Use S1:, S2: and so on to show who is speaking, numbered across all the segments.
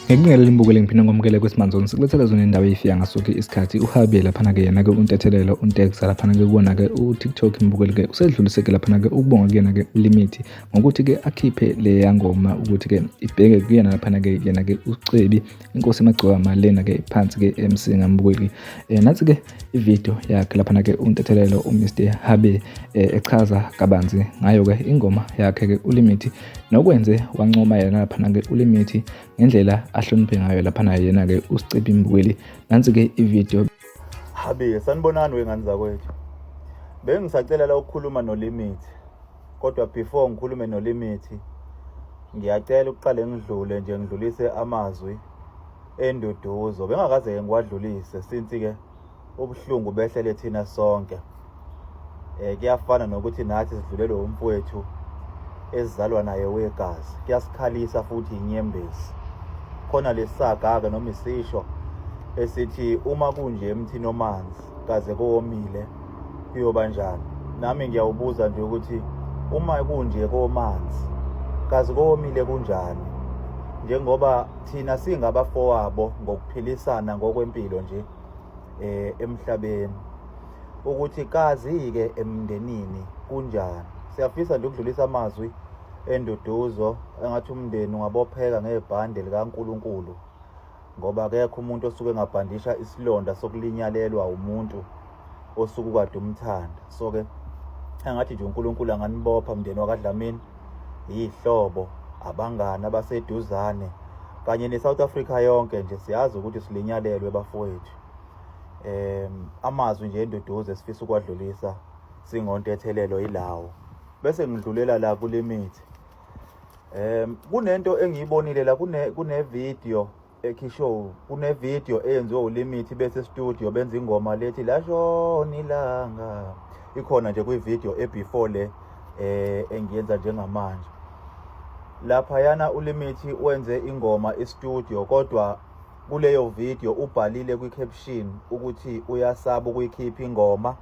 S1: Ngikubingelela imbukelo ngiphinde ngomukele kwesimanje sikulethela zona indawo eyifika ngasuke isikhathi uhabe laphana-ke yena-ke untethelelo untexa laphana-ke kubona-ke u-TikTok imbukelo-ke usedluliseke laphana-ke ukubonga kuyena-ke uLimit ngokuthi-ke akhiphe leya ngoma ukuthi-ke ibheke kuyena laphana-ke yena-ke uCebi inkosi emagcokama lena-ke phansi-ke emsinga mbukeli. Nathi-ke ividiyo yakhe laphana-ke untethelelo uMr Habe echaza kabanzi ngayo-ke ingoma yakhe-ke uLimit nokwenze wancoma yena laphana-ke uLimit ngendlela ahloniphe ngayo laphana yena-ke uSicebi mbukeli. Nansi-ke ividiyo.
S2: Habe, sanibonani wengane zakwethu. Bengisacela la ukukhuluma noLimit. Kodwa before ngikhulume noLimit, ngiyacela ukuqale ngidlulise amazwi enduduzo. Bengakaze ngiwadlulise since-ke ubuhlungu behlele thina sonke. Kuyafana nokuthi nathi sidlulelwe umfowethu esizalwa naye wegazi. Kuyasikhalisa futhi inyembezi. Khona lesaga-ke noma isisho esithi uma kunje emthini omanzi kaze komile kuyoba njani. Nami ngiyawubuza nje ukuthi uma kunje komanzi kaze komile kunjani, njengoba thina singabafowabo ngokuphilisana ngokwempilo nje emhlabeni, ukuthi kazi-ke emndenini kunjani. Siyafisa nje ukudlulisa amazwi enduduzo engathi umndeni ungabopheka ngebhande likaNkulunkulu, ngoba akekho umuntu osuke engabhandisha isilonda sokulinyalelwa umuntu osuke kade umthanda. So-ke engathi nje uNkulunkulu anganibopha umndeni wakwaDlamini, ihlobo, abangani abaseduzane kanye neSouth Africa yonke nje. Siyazi ukuthi silinyalelwe bafowethu. Amazwi nje enduduzo esifisa ukwadlulisa singontethelelo ilawo, bese ngidlulela la kuLimit. Kunento engiyibonile la, kune-video ekhisho, kune-video eyenziwe uLimit bese studio benza ingoma lethi lashona ilanga. Ikhona nje kwi-video ebefore le engiyenza njengamanje. Laphayana uLimit wenze ingoma e-studio, kodwa kuleyo video ubhalile kwi-caption ukuthi uyasaba ukuyikhipha ingoma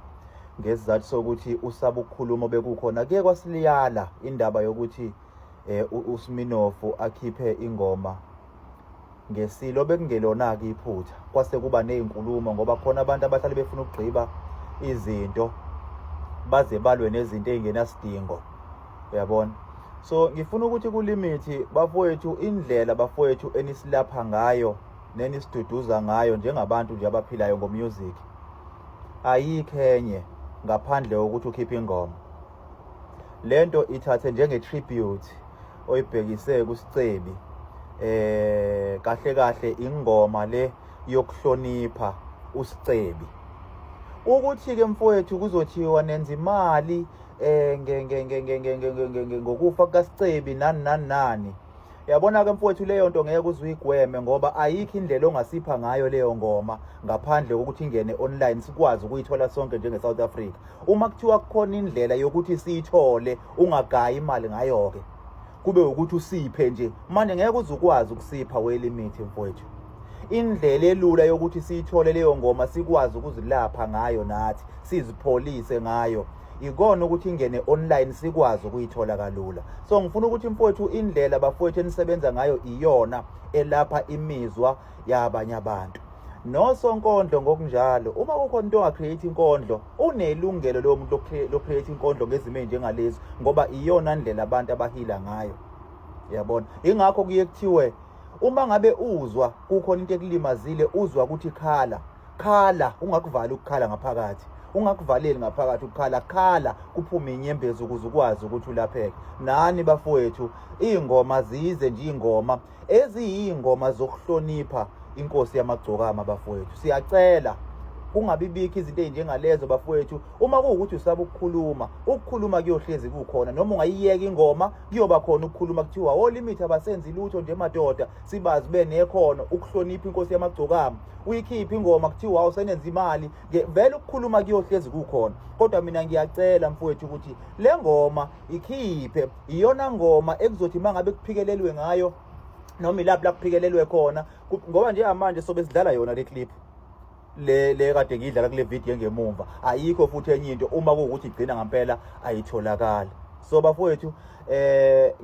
S2: ngesizathu sokuthi usaba ukukhuluma obekukhona. Kuye kwasiliyala indaba yokuthi uSminofu akhiphe ingoma ngesilo bekungelona-ke iphutha. Kwase kuba nezinkulumo ngoba khona abantu abahlale befuna ukugqiba izinto baze balwe nezinto ezingenasidingo, uyabona. So ngifuna ukuthi kuLimit bafowethu, indlela bafowethu enisilapha ngayo nenisiduduza ngayo njengabantu nje abaphilayo ngomusic ayikho enye ngaphandle kokuthi ukhiphe ingoma. Lento ithathe njenge-tribute oyibhekise kuSicebi. Kahle kahle ingoma le yokuhlonipha uSicebi. Ukuthi-ke mfowethu kuzothiwa nenza imali ngokufa kukaSicebi nani. Yabona-ke mfowethu, leyo nto ngeke uze uyigweme ngoba ayikho indlela ongasipha ngayo leyo ngoma ngaphandle kokuthi ingene online sikwazi ukuyithola sonke njenge-South Africa. Uma kuthiwa kukhona indlela yokuthi siyithole ungagayi imali ngayo-ke, kube ukuthi usiphe nje, manje ngeke uze ukwazi ukusipha weLimit mfowethu. Indlela elula yokuthi siyithole leyo ngoma sikwazi ukuzilapha ngayo nathi sizipholise ngayo ikona ukuthi ingene online sikwazi ukuyithola kalula. So ngifuna ukuthi mfowethu indlela bafowethu enisebenza ngayo iyona elapha imizwa yabanye abantu. Nosonkondlo ngokunjalo, uma kukhona into ongacreate inkondlo, unelungelo lo muntu lo-create inkondlo ngezimo ezinjengalezi ngoba iyona ndlela abantu abahila ngayo, yabona. Ingakho kuye kuthiwe uma ngabe uzwa kukhona into ekulimazile, uzwa ukuthi khala, ungakuvali ukukhala ngaphakathi. Ungakuvaleli ngaphakathi ukukhala kuphume inyembezi ukuze ukwazi ukuthi ulapheke. Nani bafowethu, ingoma zize nje ingoma eziyingoma zokuhlonipha inkosi yamagcokama bafowethu. Siyacela kungabibikho izinto ezinjengalezo bafowethu. Uma kuwukuthi usaba ukukhuluma kuyohlezi kukhona, noma ungayiyeka ingoma kuyoba khona ukukhuluma kuthiwa oLimit abasenzi lutho nje madoda, sibazi benekhono ukuhlonipha inkosi yamagcokama. Uyikhipha ingoma kuthiwa awusenenza imali, vele ukukhuluma kuyohlezi kukhona. Kodwa mina ngiyacela mfowethu ukuthi le ngoma ikhiphe, iyona ngoma ekuzothi mangabe kuphikelelwe ngayo noma ilapho la kuphikelelwe khona ngoba njengamanje sobe sidlala yona le clip le kade ngidlala kule video ngemumva, ayikho futhi enye into uma kuwukuthi igcina ngempela ayitholakala. So bafowethu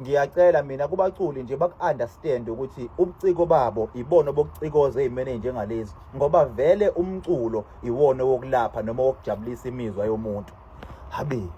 S2: ngiyacela mina kubaculi nje baku-understand ukuthi ubuciko babo ibona bokucikoza ezimene njengalezi, ngoba vele umculo iwona wokulapha noma wokujabulisa imizwa yomuntu. Habi